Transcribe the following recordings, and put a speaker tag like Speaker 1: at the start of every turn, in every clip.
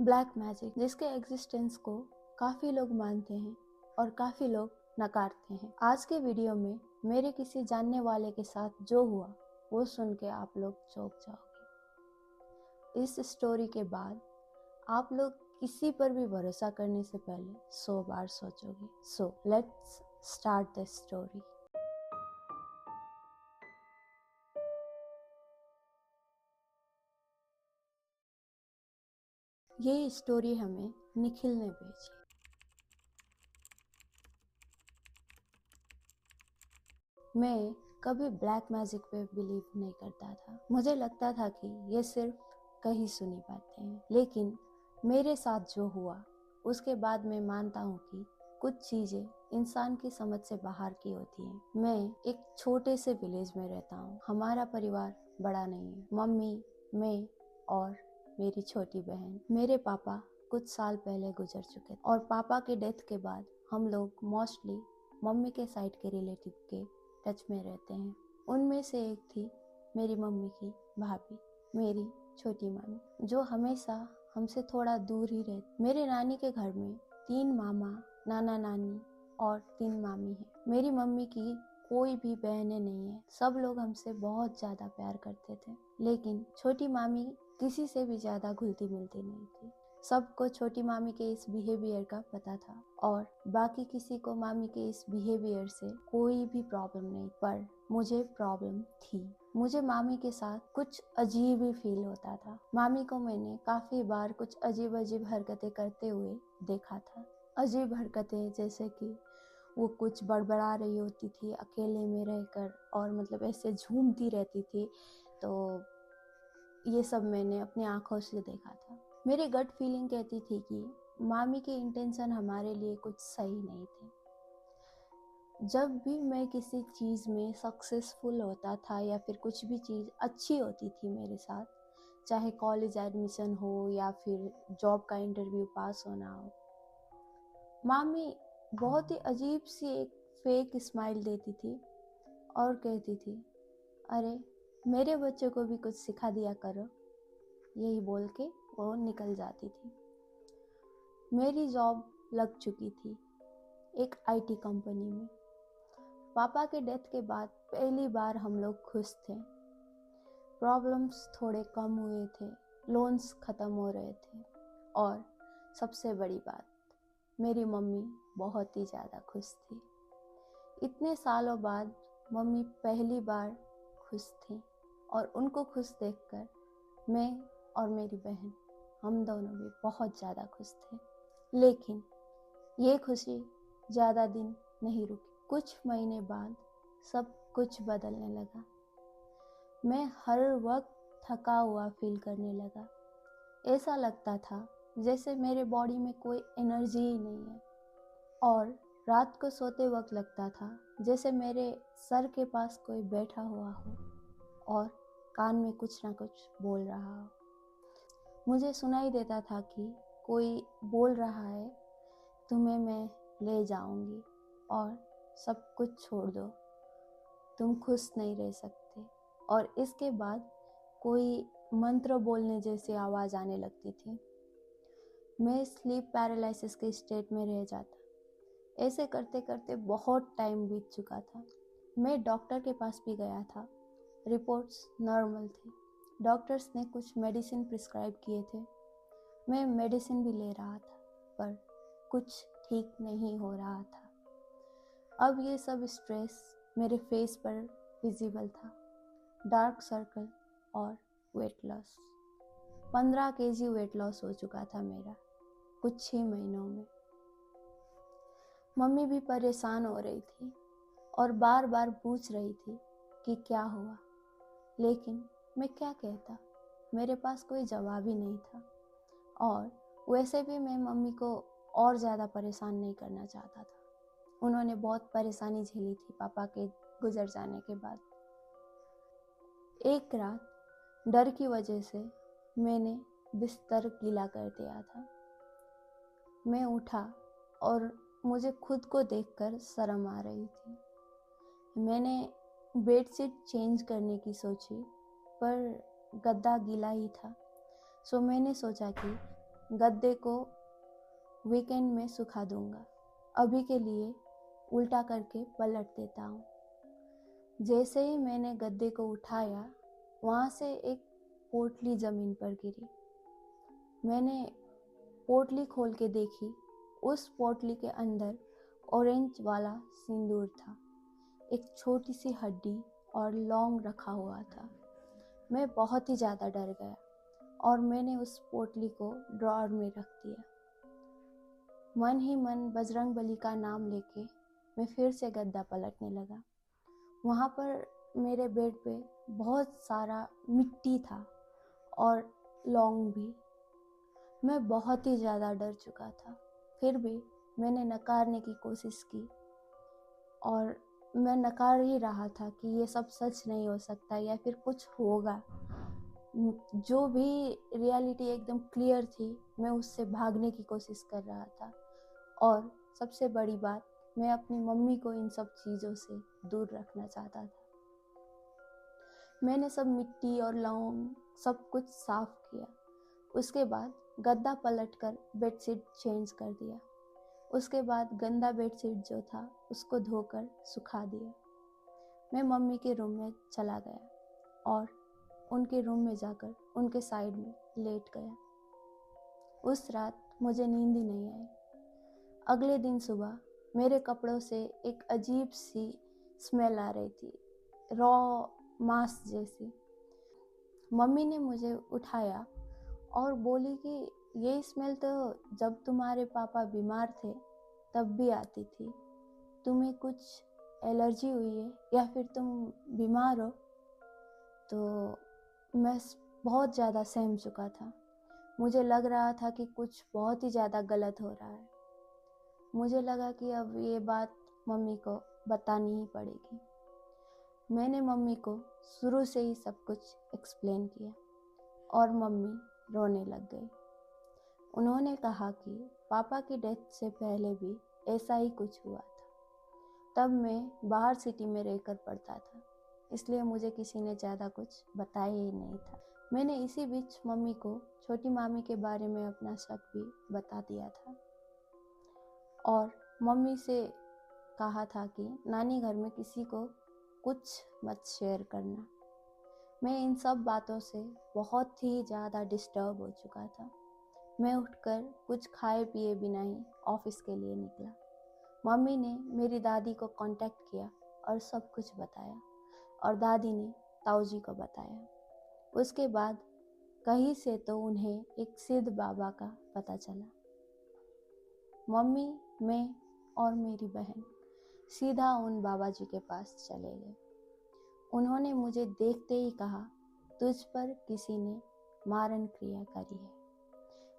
Speaker 1: Black magic, जिसके existence को काफ़ी लोग मानते हैं और काफ़ी लोग नकारते हैं। आज के वीडियो में मेरे किसी जानने वाले के साथ जो हुआ वो सुन के आप लोग चौंक जाओगे। इस स्टोरी के बाद आप लोग किसी पर भी भरोसा करने से पहले 100 बार सोचोगे। So let's start the story. ये स्टोरी हमें निखिल ने भेजी। मैं कभी ब्लैक मैजिक पे बिलीव नहीं करता था। मुझे लगता था कि ये सिर्फ कहीं सुनी बातें हैं, लेकिन मेरे साथ जो हुआ उसके बाद मैं मानता हूँ कि कुछ चीजें इंसान की समझ से बाहर की होती हैं। मैं एक छोटे से विलेज में रहता हूँ। हमारा परिवार बड़ा नहीं है। मम्मी, मैं और मेरी छोटी बहन। मेरे पापा कुछ साल पहले गुजर चुके और पापा के डेथ के बाद हम लोग मोस्टली मम्मी के साइड के रिलेटिव के टच में रहते हैं। उनमें से एक थी मेरी मम्मी की भाभी, मेरी छोटी मामी, जो हमेशा हमसे थोड़ा दूर ही रहती। मेरे नानी के घर में 3 मामा, नाना नानी और 3 मामी हैं। मेरी मम्मी की कोई भी बहनें नहीं है। सब लोग हमसे बहुत ज्यादा प्यार करते थे, लेकिन छोटी मामी किसी से भी ज्यादा घुलती मिलती नहीं थी। सबको छोटी मामी के इस बिहेवियर का पता था और बाकी किसी को मामी के इस बिहेवियर से कोई भी प्रॉब्लम नहीं, पर मुझे प्रॉब्लम थी। मुझे मामी के साथ कुछ अजीब ही फील होता था। मामी को मैंने काफी बार कुछ अजीब अजीब हरकतें करते हुए देखा था। अजीब हरकतें जैसे कि वो कुछ बड़बड़ा रही होती थी अकेले में रहकर और मतलब ऐसे झूमती रहती थी। तो ये सब मैंने अपनी आंखों से देखा था। मेरी गट फीलिंग कहती थी कि मामी के इंटेंशन हमारे लिए कुछ सही नहीं थे। जब भी मैं किसी चीज में सक्सेसफुल होता था या फिर कुछ भी चीज अच्छी होती थी मेरे साथ, चाहे कॉलेज एडमिशन हो या फिर जॉब का इंटरव्यू पास होना हो, मामी बहुत ही अजीब सी एक फेक स्माइल देती थी और कहती थी, अरे मेरे बच्चों को भी कुछ सिखा दिया करो। यही बोल के वो निकल जाती थी। मेरी जॉब लग चुकी थी एक आईटी कंपनी में। पापा के डेथ के बाद पहली बार हम लोग खुश थे। प्रॉब्लम्स थोड़े कम हुए थे, लोन्स खत्म हो रहे थे और सबसे बड़ी बात, मेरी मम्मी बहुत ही ज़्यादा खुश थी। इतने सालों बाद मम्मी पहली बार खुश थी और उनको खुश देखकर मैं और मेरी बहन, हम दोनों भी बहुत ज़्यादा खुश थे। लेकिन ये खुशी ज़्यादा दिन नहीं रुकी। कुछ महीने बाद सब कुछ बदलने लगा। मैं हर वक्त थका हुआ फील करने लगा। ऐसा लगता था जैसे मेरे बॉडी में कोई एनर्जी ही नहीं है और रात को सोते वक्त लगता था जैसे मेरे सर के पास कोई बैठा हुआ हो और कान में कुछ ना कुछ बोल रहा हो। मुझे सुनाई देता था कि कोई बोल रहा है, तुम्हें मैं ले जाऊंगी और सब कुछ छोड़ दो, तुम खुश नहीं रह सकते। और इसके बाद कोई मंत्र बोलने जैसी आवाज़ आने लगती थी। मैं स्लीप पैरालिसिस के स्टेट में रह जाता। ऐसे करते करते बहुत टाइम बीत चुका था। मैं डॉक्टर के पास भी गया था, रिपोर्ट्स नॉर्मल थी। डॉक्टर्स ने कुछ मेडिसिन प्रिस्क्राइब किए थे। मैं मेडिसिन भी ले रहा था, पर कुछ ठीक नहीं हो रहा था। अब ये सब स्ट्रेस मेरे फेस पर विजिबल था। डार्क सर्कल और weight loss. 15 KG weight loss हो चुका था मेरा कुछ ही महीनों में। मम्मी भी परेशान हो रही थी और बार बार पूछ रही थी कि क्या हुआ, लेकिन मैं क्या कहता, मेरे पास कोई जवाब ही नहीं था। और वैसे भी मैं मम्मी को और ज़्यादा परेशान नहीं करना चाहता था। उन्होंने बहुत परेशानी झेली थी पापा के गुजर जाने के बाद। एक रात डर की वजह से मैंने बिस्तर गीला कर दिया था। मैं उठा और मुझे खुद को देखकर शर्म आ रही थी। मैंने बेडशीट चेंज करने की सोची, पर गद्दा गीला ही था। सो मैंने सोचा कि गद्दे को वीकेंड में सुखा दूंगा। अभी के लिए उल्टा करके पलट देता हूँ। जैसे ही मैंने गद्दे को उठाया, वहाँ से एक पोटली ज़मीन पर गिरी। मैंने पोटली खोल के देखी। उस पोटली के अंदर ऑरेंज वाला सिंदूर था। एक छोटी सी हड्डी और लौंग रखा हुआ था। मैं बहुत ही ज़्यादा डर गया और मैंने उस पोटली को ड्रॉअर में रख दिया। मन ही मन बजरंगबली का नाम लेके मैं फिर से गद्दा पलटने लगा। वहाँ पर मेरे बेड पे बहुत सारा मिट्टी था और लौंग भी। मैं बहुत ही ज़्यादा डर चुका था। फिर भी मैंने नकारने की कोशिश की और मैं नकार ही रहा था कि ये सब सच नहीं हो सकता या फिर कुछ होगा। जो भी रियलिटी एकदम क्लियर थी, मैं उससे भागने की कोशिश कर रहा था। और सबसे बड़ी बात, मैं अपनी मम्मी को इन सब चीज़ों से दूर रखना चाहता था। मैंने सब मिट्टी और लौंग सब कुछ साफ किया। उसके बाद गद्दा पलटकर बेडशीट चेंज कर दिया। उसके बाद गंदा बेडशीट जो था उसको धोकर सुखा दिया। मैं मम्मी के रूम में चला गया और उनके रूम में जाकर उनके साइड में लेट गया। उस रात मुझे नींद ही नहीं आई। अगले दिन सुबह मेरे कपड़ों से एक अजीब सी स्मेल आ रही थी, रॉ मांस जैसी। मम्मी ने मुझे उठाया और बोली कि ये स्मेल तो जब तुम्हारे पापा बीमार थे तब भी आती थी। तुम्हें कुछ एलर्जी हुई है या फिर तुम बीमार हो? तो मैं बहुत ज़्यादा सहम चुका था। मुझे लग रहा था कि कुछ बहुत ही ज़्यादा गलत हो रहा है। मुझे लगा कि अब ये बात मम्मी को बतानी ही पड़ेगी। मैंने मम्मी को शुरू से ही सब कुछ एक्सप्लेन किया और मम्मी रोने लग गई। उन्होंने कहा कि पापा की डेथ से पहले भी ऐसा ही कुछ हुआ था। तब मैं बाहर सिटी में रहकर पढ़ता था, इसलिए मुझे किसी ने ज़्यादा कुछ बताया ही नहीं था। मैंने इसी बीच मम्मी को छोटी मामी के बारे में अपना शक भी बता दिया था और मम्मी से कहा था कि नानी घर में किसी को कुछ मत शेयर करना। मैं इन सब बातों से बहुत ही ज़्यादा डिस्टर्ब हो चुका था। मैं उठकर कुछ खाए पिए बिना ही ऑफिस के लिए निकला। मम्मी ने मेरी दादी को कांटेक्ट किया और सब कुछ बताया और दादी ने ताऊजी को बताया। उसके बाद कहीं से तो उन्हें एक सिद्ध बाबा का पता चला। मम्मी, मैं और मेरी बहन सीधा उन बाबा जी के पास चले गए। उन्होंने मुझे देखते ही कहा, तुझ पर किसी ने मारण क्रिया करी है।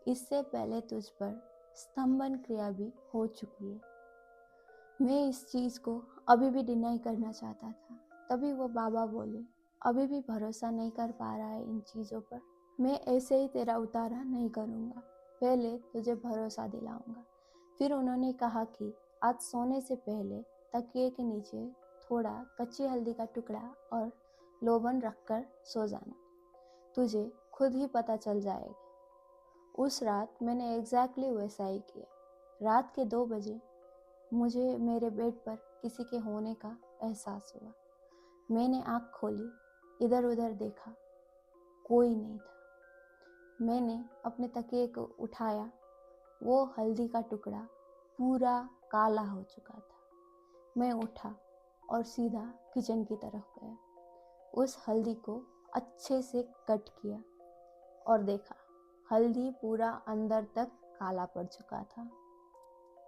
Speaker 1: इससे पहले तुझ पर स्तंभन क्रिया भी हो चुकी है। मैं इस चीज़ को अभी भी डिनाई करना चाहता था। तभी वो बाबा बोले, अभी भी भरोसा नहीं कर पा रहा है इन चीज़ों पर? मैं ऐसे ही तेरा उतारा नहीं करूँगा, पहले तुझे भरोसा दिलाऊंगा। फिर उन्होंने कहा कि आज सोने से पहले तकिए के नीचे थोड़ा कच्ची हल्दी का टुकड़ा और लोबन रखकर सो जाना, तुझे खुद ही पता चल जाएगा। उस रात मैंने एग्जैक्टली वैसा ही किया। रात के 2 बजे मुझे मेरे बेड पर किसी के होने का एहसास हुआ। मैंने आँख खोली, इधर उधर देखा, कोई नहीं था। मैंने अपने तकिए को उठाया, वो हल्दी का टुकड़ा पूरा काला हो चुका था। मैं उठा और सीधा किचन की तरफ गया। उस हल्दी को अच्छे से कट किया और देखा, हल्दी पूरा अंदर तक काला पड़ चुका था।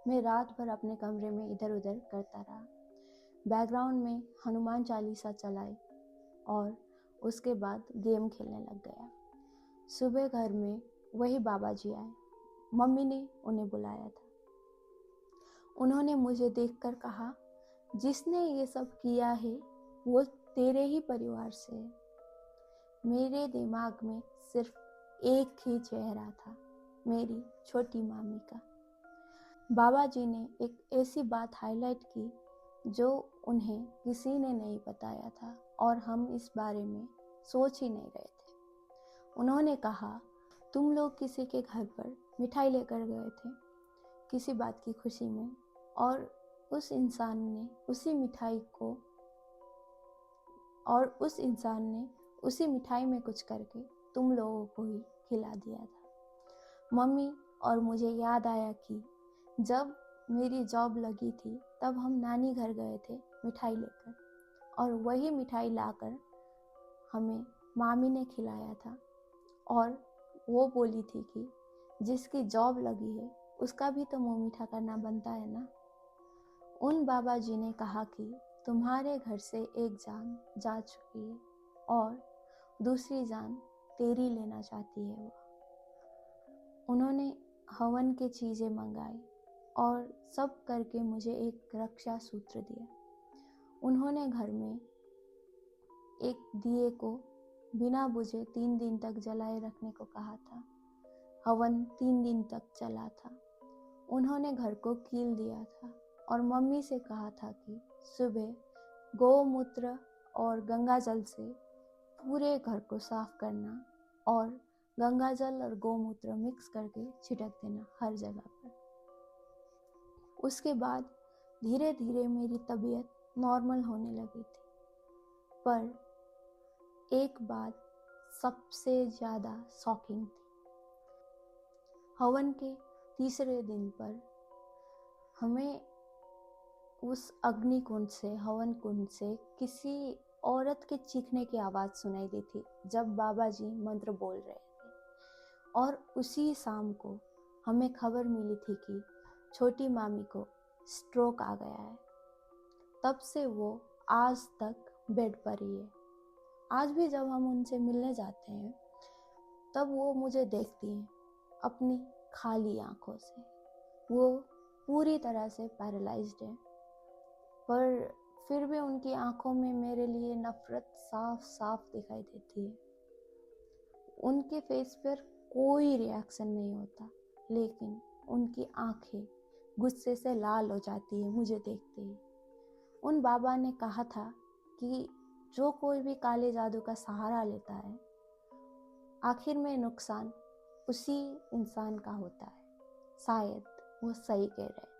Speaker 1: मैं रात भर अपने कमरे में इधर उधर करता रहा। बैकग्राउंड में हनुमान चालीसा चलाई और उसके बाद गेम खेलने लग गया। सुबह घर में वही बाबा जी आए। मम्मी ने उन्हें बुलाया था। उन्होंने मुझे देखकर कहा, जिसने ये सब किया है वो तेरे ही परिवार से है। मेरे दिमाग में सिर्फ एक ही चेहरा था, मेरी छोटी मामी का। बाबा जी ने एक ऐसी बात हाईलाइट की जो उन्हें किसी ने नहीं बताया था और हम इस बारे में सोच ही नहीं रहे थे। उन्होंने कहा, तुम लोग किसी के घर पर मिठाई लेकर गए थे किसी बात की खुशी में, और उस इंसान ने उसी मिठाई में कुछ करके तुम लोगों को ही खिला दिया था। मम्मी और मुझे याद आया कि जब मेरी जॉब लगी थी तब हम नानी घर गए थे मिठाई लेकर, और वही मिठाई लाकर हमें मामी ने खिलाया था, और वो बोली थी कि जिसकी जॉब लगी है उसका भी तो मुंह मीठा करना बनता है ना। उन बाबा जी ने कहा कि तुम्हारे घर से एक जान जा चुकी है और दूसरी जान तेरी लेना चाहती है वो। उन्होंने हवन की चीज़ें मंगाई और सब करके मुझे एक रक्षा सूत्र दिया। उन्होंने घर में एक दिए को बिना बुझे 3 दिन तक जलाए रखने को कहा था। हवन 3 दिन तक चला था। उन्होंने घर को कील दिया था और मम्मी से कहा था कि सुबह गौमूत्र और गंगा जल से पूरे घर को साफ करना और गंगा जल और गौमूत्र मिक्स करके छिड़क देना हर जगह पर। उसके बाद धीरे धीरे मेरी तबीयत नॉर्मल होने लगी थी, पर एक बात सबसे ज़्यादा शॉकिंग थी। हवन के तीसरे दिन पर हमें उस अग्नि कुंड से, हवन कुंड से किसी औरत के चीखने की आवाज़ सुनाई दी थी जब बाबा जी मंत्र बोल रहे थे। और उसी शाम को हमें खबर मिली थी कि छोटी मामी को स्ट्रोक आ गया है। तब से वो आज तक बेड पर ही है। आज भी जब हम उनसे मिलने जाते हैं तब वो मुझे देखती हैं अपनी खाली आंखों से। वो पूरी तरह से पैरालाइज्ड है, पर फिर भी उनकी आंखों में मेरे लिए नफरत साफ साफ दिखाई देती है। उनके फेस पर कोई रिएक्शन नहीं होता, लेकिन उनकी आंखें गुस्से से लाल हो जाती है मुझे देखते ही। उन बाबा ने कहा था कि जो कोई भी काले जादू का सहारा लेता है, आखिर में नुकसान उसी इंसान का होता है। शायद वो सही कह रहे थे।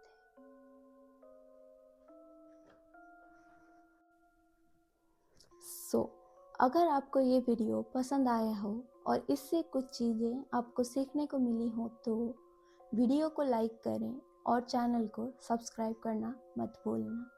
Speaker 1: अगर आपको ये वीडियो पसंद आया हो और इससे कुछ चीज़ें आपको सीखने को मिली हो तो वीडियो को लाइक करें और चैनल को सब्सक्राइब करना मत भूलना।